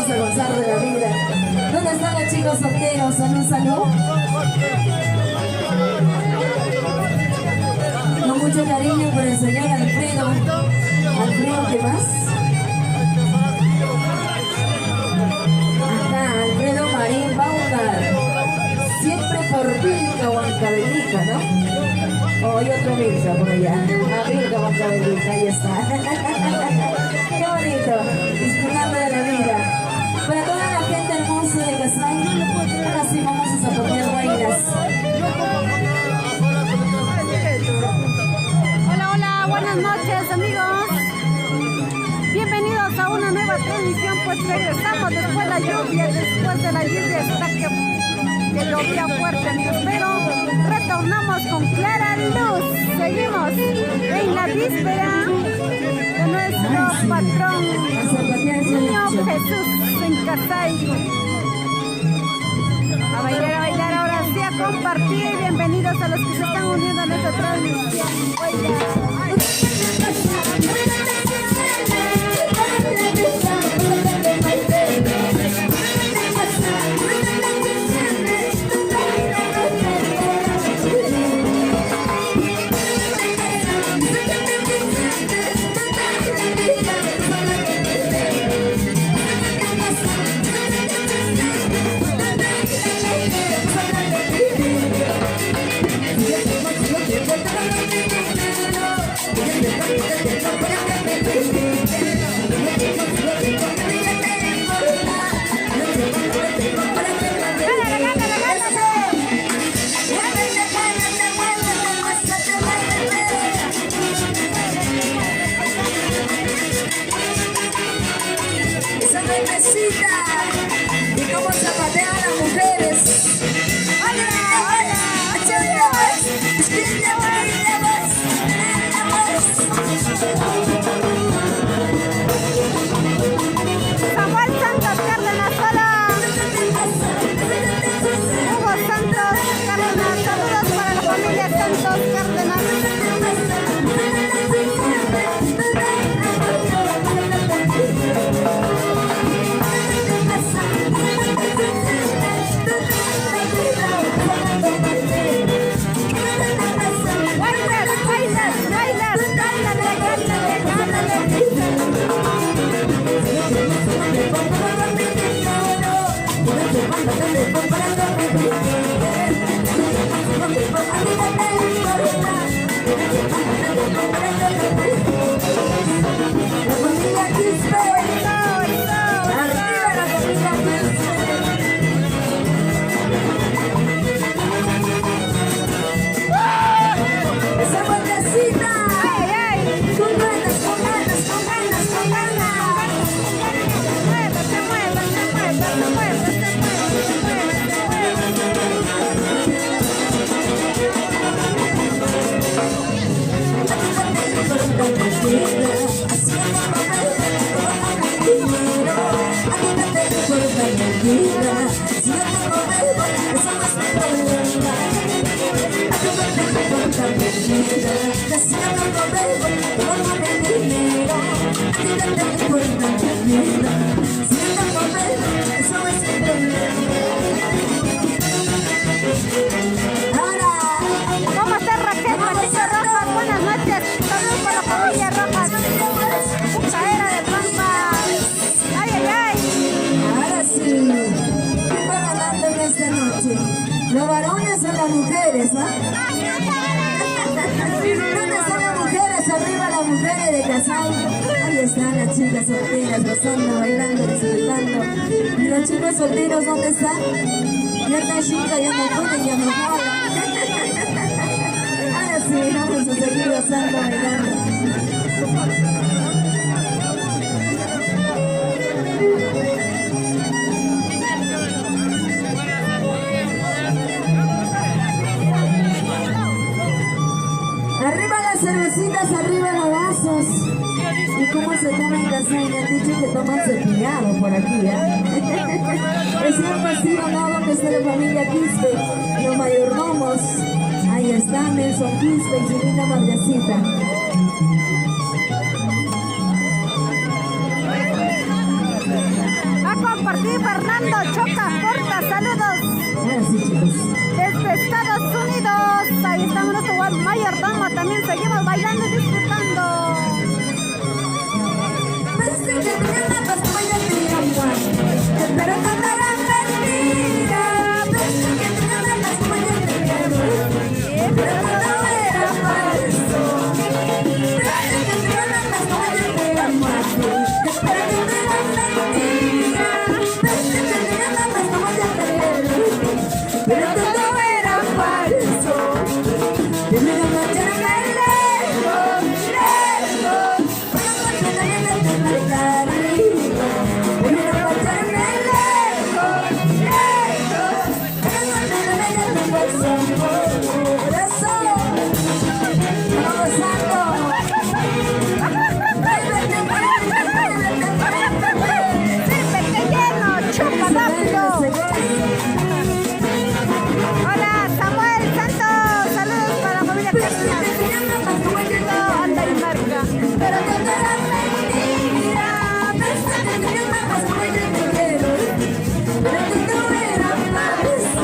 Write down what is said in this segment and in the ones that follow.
vamos a gozar de la vida. ¿Dónde están los chicos solteros? Salud, salud. Con mucho cariño por el señor Alfredo. Alfredo, ¿qué más? Acá, Alfredo Marín Baumgar. Siempre por Vilca o Ancabelica, ¿no? Oh, hay otro Vilca por allá. Ah, Vilca o Ancabelica, ahí está. Qué bonito, disfrutando de la vida. Para toda la gente hermosa de Casay, ahora sí vamos a zapatear bailas. Hola, hola, buenas noches amigos. Bienvenidos a una nueva transmisión, pues regresamos después de la lluvia, está que llovía fuerte amigos, pero retornamos con clara luz. Seguimos en la víspera de nuestro patrón Niño Jesús en Casay. A bailar ahora sí, a compartir. Bienvenidos a los que se están uniendo a nuestra transmisión. Y cómo zapatean las mujeres. ¡Hola! ¡Hola! Samuel Santos Cárdenas, hola. Hugo Santos Cárdenas, saludos para la familia Santos Cárdenas. ¿Cómo está Raquel? Patricio Rojas, buenas noches. Saludos para la familia Rojas. Caera de Pampa. Ay, ay, ay. Ahora sí, ¿quién va ganando en esta noche? ¿Los varones o las mujeres, ¿no? ¿Dónde están las mujeres? Arriba las mujeres de Casay. Ahí están las chicas solteras, gozando, bailando, disfrutando. ¿Y los chicos solteros dónde están? Ya está chica, ya no pueden, ya no jalan. Ahora sí, vamos a seguir gozando, bailando. Arriba las cervecitas, arriba los vasos. ¿Y cómo se toma en Casay? Me han dicho que toman cepillado por aquí, ¿eh? El señor Castillo, ¿no? ¿Dónde está la familia Quispe? Los mayordomos. Ahí está Nelson Quispe y su linda madrecita. compartir Fernando Choca Porta, saludos. Ahora sí, chicos. Desde Estados Unidos, ahí estamos nuestro mayordomo, también seguimos bailando y disfrutando. Pero todo era falso. Primero marcharme lejos, lejos. Primero marcharme lejos, lejos. Corazón, vamos santo. Sírvete lleno, chupa rápido. Hola, Samuel Santos, saludos para la familia Cárdenas. Anda y marca. Pero todo era mentira. Pero todo era falso.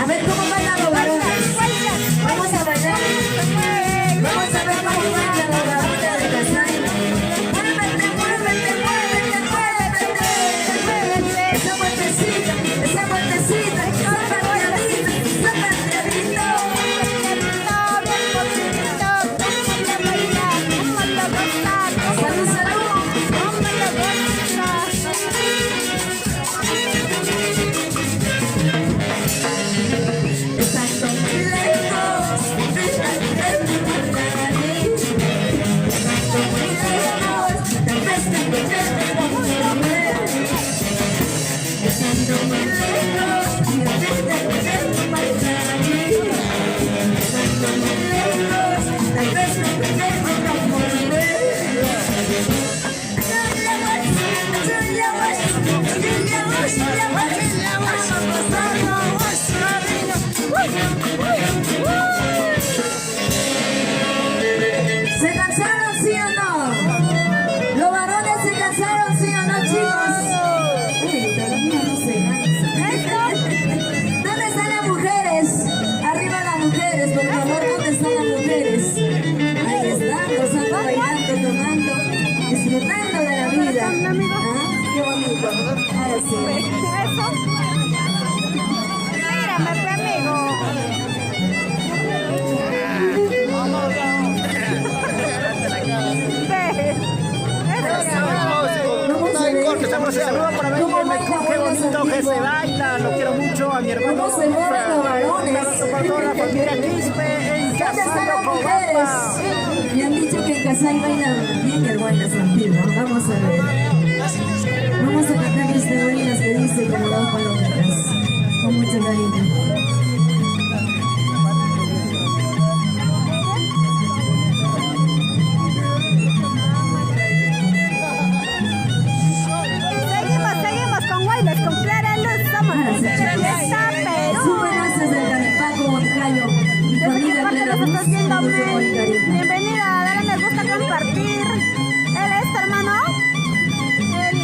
A ver cómo bailan los varones. Vamos a bailar. Vamos a ver cómo bailan los varones de Casay. Muévete, muévete, muévete, muévete. Esa vueltecita, esa vueltecita, esa pateadita, esa pateadita. Salud, salud. Estás tan lejos, estás tan lejos, tal vez te encuentres como una mujer. Estando muy lejos, tal vez te encuentres como una mujer. Estando muy lejos, tal vez te encuentres como una mujer. ¿Se cansaron, sí o no? ¿Los varones se cansaron, sí o no, chicos? Uy, todavía no se cansan. ¿Dónde están las mujeres? Arriba las mujeres, por favor, ¿dónde están las mujeres? Ahí están, gozando, bailando, tomando, disfrutando de la vida. ¿Ah? Qué bonito. Ahora sí. Eso. Mírame, mi amigo. Saludos para ver qué bonito que se baila, lo quiero mucho a mi hermano. ¿Cómo se mueven los varones? Para toda la familia Quispe en ¿Dónde están Casay, las mujeres? Me han dicho que en Casay bailan bien hermanas antiguas. Vamos a ver. Vamos a cantarles de bolinas que dice como dos palomitas. Con mucho cariño. Seguimos con Guayles, con Clara Luz, somos de Fiesta Perú. Súper del Calipaco, Huancayo. Mi ¿Desde qué familia parte Clara nos Luz, estás viendo, con mucho Mel? cariño. Bienvenida, dale me gusta compartir. ¿Él es tu hermano? Él.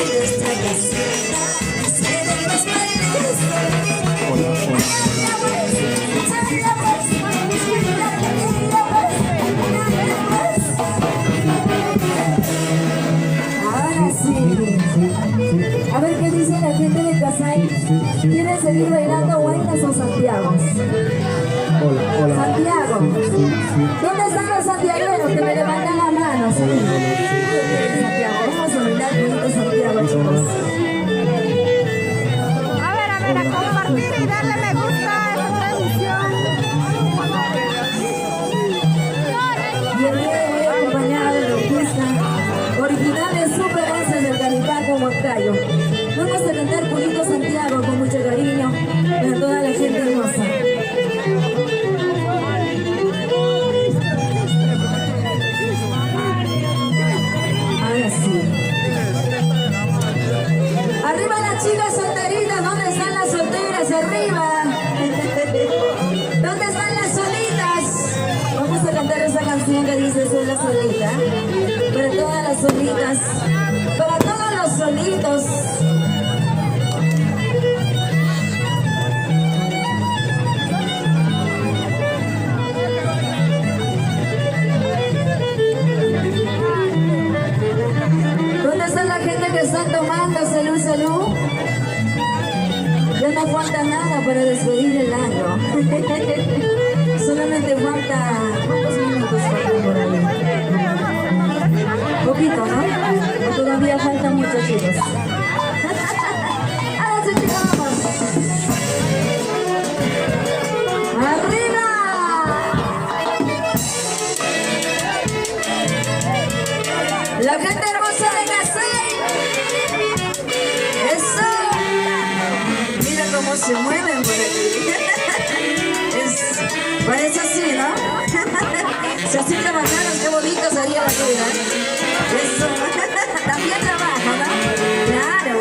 nuestra casita, esperen las paredes. Ahora sí. A ver qué dice la gente de Casay. ¿Quieren seguir bailando Huaynas o Santiago? Santiago. ¿Dónde están los santiagueros que me levantan las manos? Santiago, vamos a bailar bonito Santiago, chicos. A ver, a compartir y darle me gusta a esta transmisión. Y el día de hoy acompañada de la orquesta originales Super 11 del Caripaco Huancayo. Vamos a cantar Bonito Santiago con mucho cariño para toda la gente hermosa. Ahora sí. Arriba las chicas solteritas, ¿dónde están las solteras? Arriba. ¿Dónde están las solitas? Vamos a cantar esa canción que dice soy la solita. Para todas las solitas, para todos los solitos. ¿Dónde está la gente que está tomando? Salud, salud. Ya no falta nada para despedir el año. Solamente falta... ¿Cuántos minutos faltan por ahí? Poquito, ¿no? O todavía falta mucho, chicos. Ahora sí, chicos, vamos. ¡Arriba! La gente hermosa de Casay. Eso. Mira cómo se mueven por aquí. Parece así, ¿no? Si así trabajaron, qué bonito sería la vida. Eso. También trabaja, ¿no? Claro.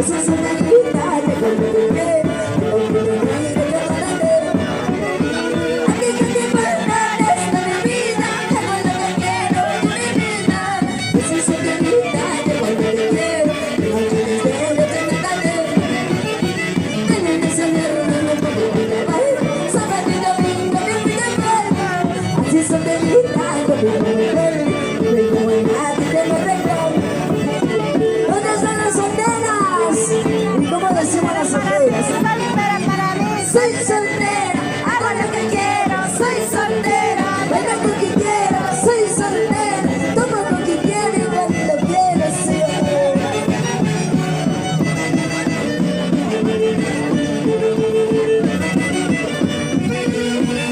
Eso es una grita, te conviene, a ti que te importa esto de vida, hago lo que quiero con mi vida. Eso es una grita, te conviene, no tienes derecho a tratarme. Tienen ese nervio, no me puedo acabar, zapatito brinco, me pide palma. Así son de grita, conmigo. Soy soltera, hago lo que quiero, soy soltera, bailo con quien quiero, soy soltera, tomo con quien quiero y cuando quiero, sí.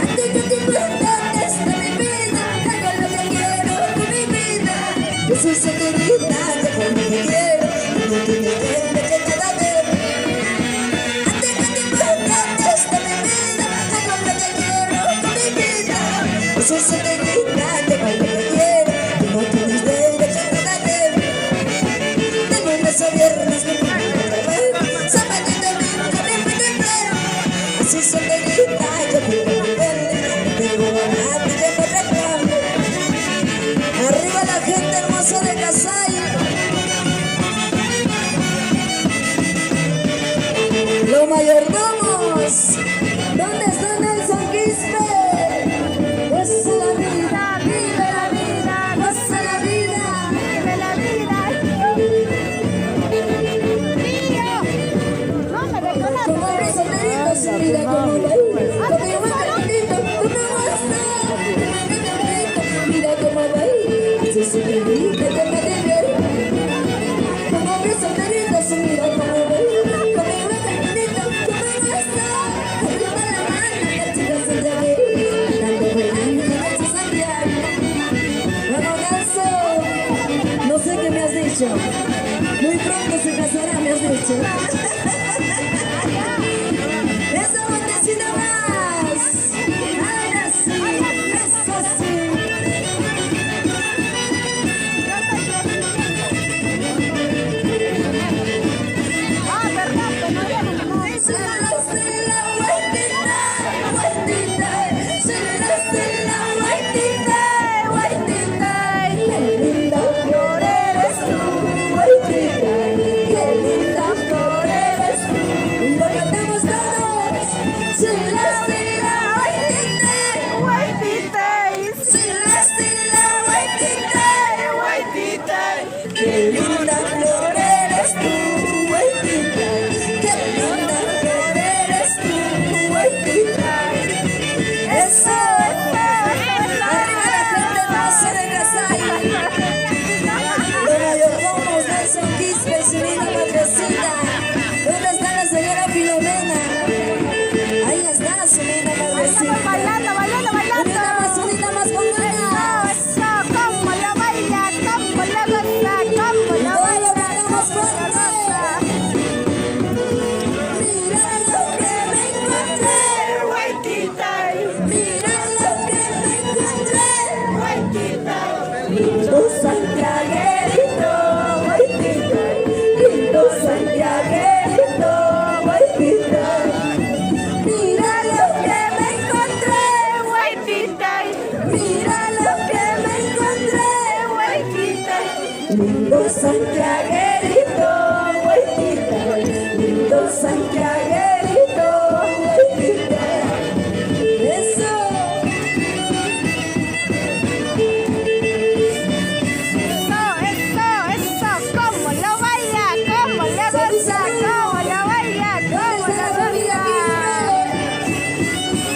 A ti que te importa esto mi vida, hago lo que quiero con mi vida. Yo soy solterita, te hago lo que quiero, no tienes derecho a tratarme. Eso se te grita, te bailo que quiero, que no tienes derecho a tratarme. Tengo unas viernes que me voy a ver, zapatito brinco, me pide pelo. Así se te grita, yo puedo volverle, no tengo a nadie que me reclame. Arriba la gente hermosa de Casay. Los mayordomos, ¿dónde está Nelson Quispe? Goza la vida, vive la vida, goza la vida, vive la vida. Tío, no me reconoces. como los solteritos, mira cómo baila, conmigo me bonito, tú me gustas, mira cómo baila, así se me grita, te me diviertes. Como los solteritos, mira cómo baila, conmigo me bonito, tú me gustas, arriba la mano, la chica se te ve, andando bailando con ese Santiago. Bueno, Ganso, no sé qué me has dicho, muy pronto se casará, me has dicho. Esa botecita más. Ahora sí, eso sí. Ah, verdad, que no viene, no. Se la guaitita, guaitita. Se la guaitita, guaitita. Qué linda flor eres tú, guaitita. Qué linda flor eres tú. Y lo cantamos todos. Se la guaitita, guaitita. Se la guaitita, guaitita. Qué linda flor eres tú, guaitita. Qué linda flor eres tú, guaitita. Eso, arriba la gente hermosa de Casay. Los mayordomos Nelson Quispe, su linda madrecita. ¿Dónde está la señora Filomena? Ahí está su linda madrecita. Bailando, bailando, bailando. Unida más con ganas. Eso, cómo lo baila, cómo lo goza, cómo lo baila, cómo lo goza. Mira lo que me encontré, guaitita. Mira lo que me encontré, guaitita. Lindo santiaguerito, guaitita. Lindo santiaguerito, guaitita. Mira lo que me encontré, guaitita. Mira lo que me encontré, guaitita. Lindo santiaguerito, guaitita. Lindo santiaguerito, guaitita. Eso. Eso, cómo lo baila, cómo lo goza, cómo lo baila, cómo lo goza.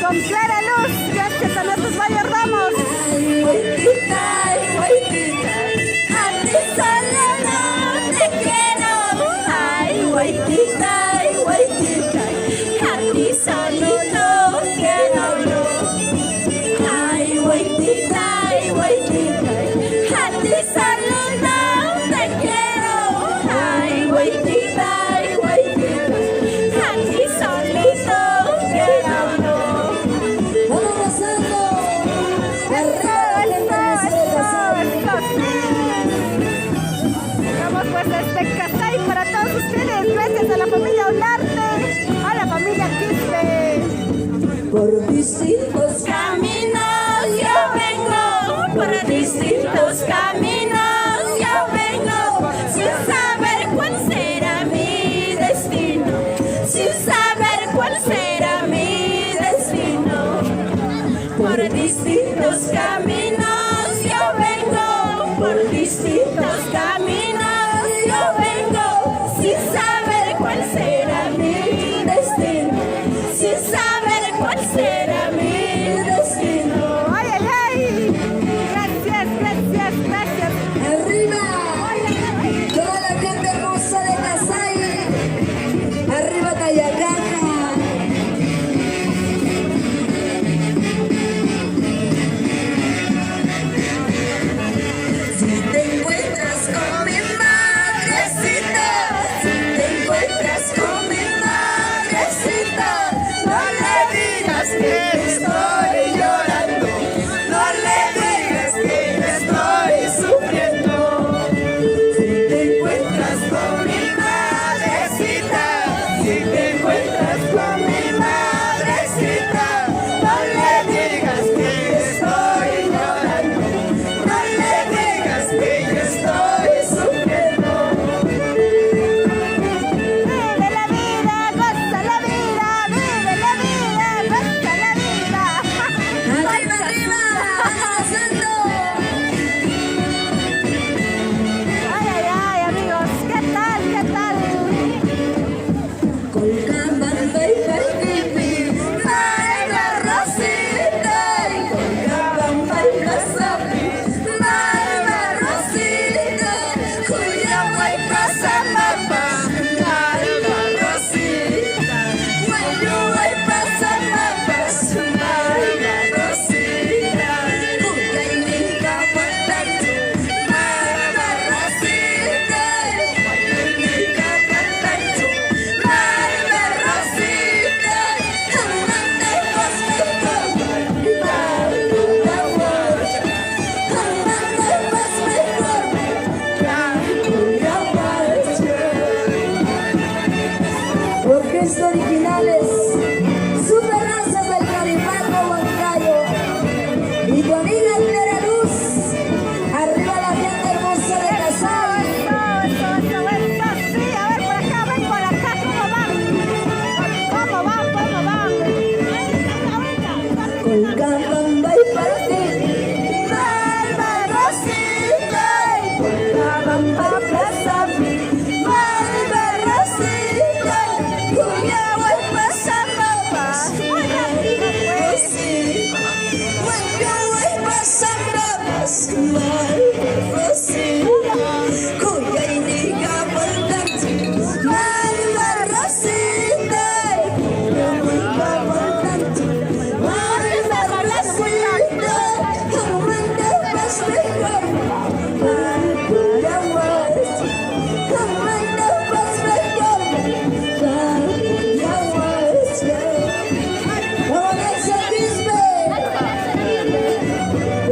Con clara luz, gracias a nuestros mayordomos. Ay, guaitita, guaitita. A ti solo no te quiero. Ay, guaitita, guaitita. A ti solo no quiero yo. Ay, guaitita, guaitita. A ti solo no te quiero. Ay, guaitita, fiesta originales, superrazas del Carimaco Huancayo. Y tu amiga Clara Luz, arriba la gente hermosa de Casal. Sí, a ver, por acá, ven por acá, ¿cómo van? ¿Cómo van? Con Cambamba y Parque, Barbarosita, con Cambamba Plaza, Barbarosita, Cuyagua y Pasambaba, Cuyagua y Pasambaba, Barbarosita, Cuya y Niga Voltante, Barbarosita, Cuya Voltante,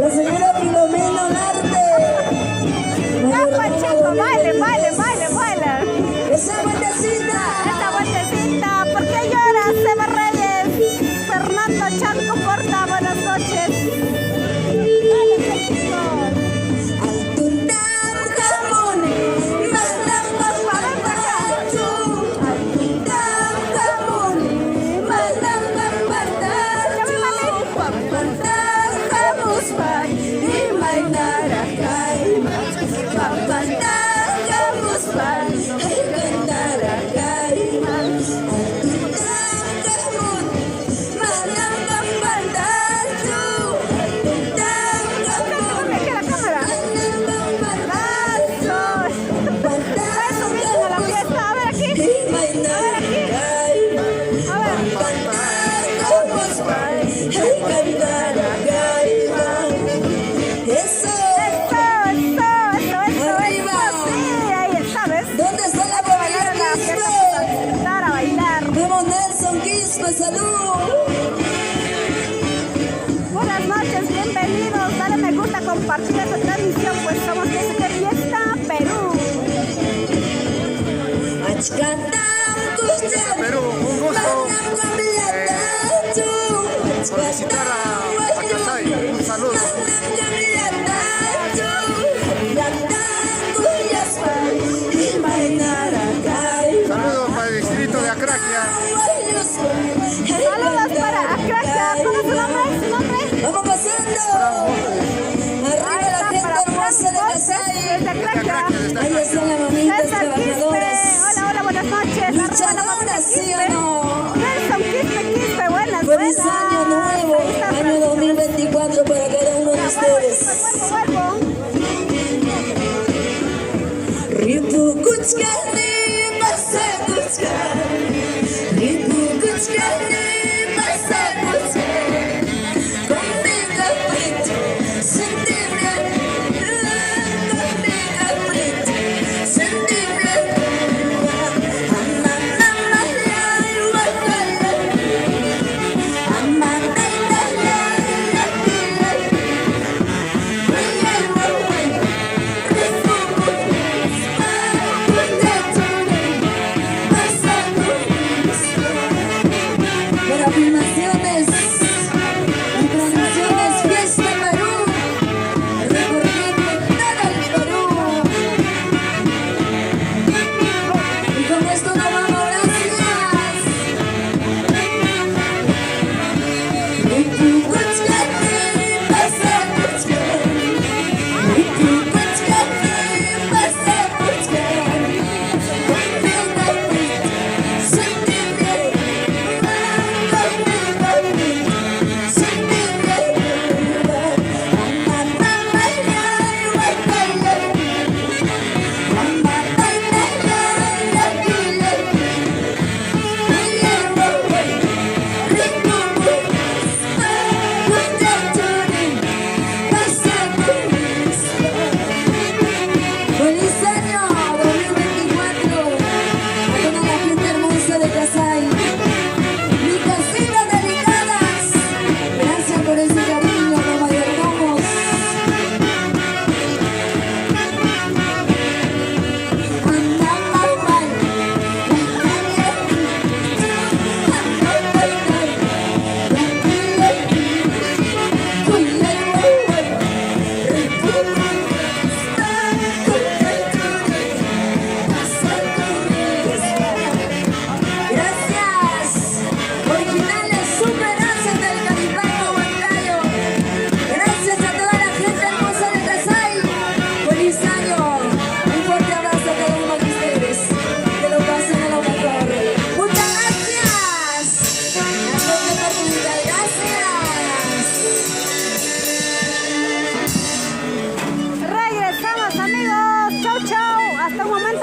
la señora Filomena Larte. Baila. Esa vueltecita. Esta vueltecita, ¿por qué lloras, Seba Reyes? Fernando Chanco Porta, buenas noches. ¡Salud! Buenas noches, bienvenidos. Dale me gusta, compartir esta transmisión, pues somos de Fiesta Perú. Perú, un gusto solicitar a Casay. Un saludo. Saludos para el distrito de Acraquia. Saludos para Acraquia. ¿Cómo es su nombre? ¡Vamos pasando! Arriba la gente hermosa de Casay. Ahí están las mamitas trabajadoras. Hola, buenas noches. Luchadoras, ¿sí o no? Nelson Quispe, buenas. Feliz año nuevo, año 2024 para cada uno de ustedes. Ribu kuchkani, basa kuchkani. Ribu kuchkani, basa kuchkani. Conmigo frito, sentirme. Conmigo frito, sentirme.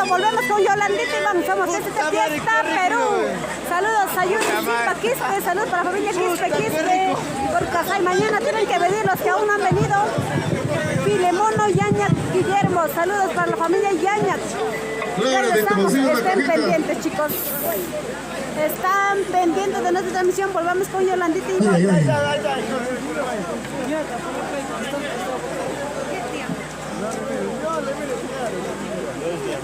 volvemos con Yolandita y vamos, somos esta fiesta Perú. Saludos a Yuri Chimpa Quispe, saludos para la familia Quispe, por Cajay. Mañana tienen que venir los que aún no han venido. Filemono Yañat Guillermo, saludos para la familia Yañat. Estén pendientes, chicos. Están pendientes de nuestra transmisión. Volvamos con Yolandita y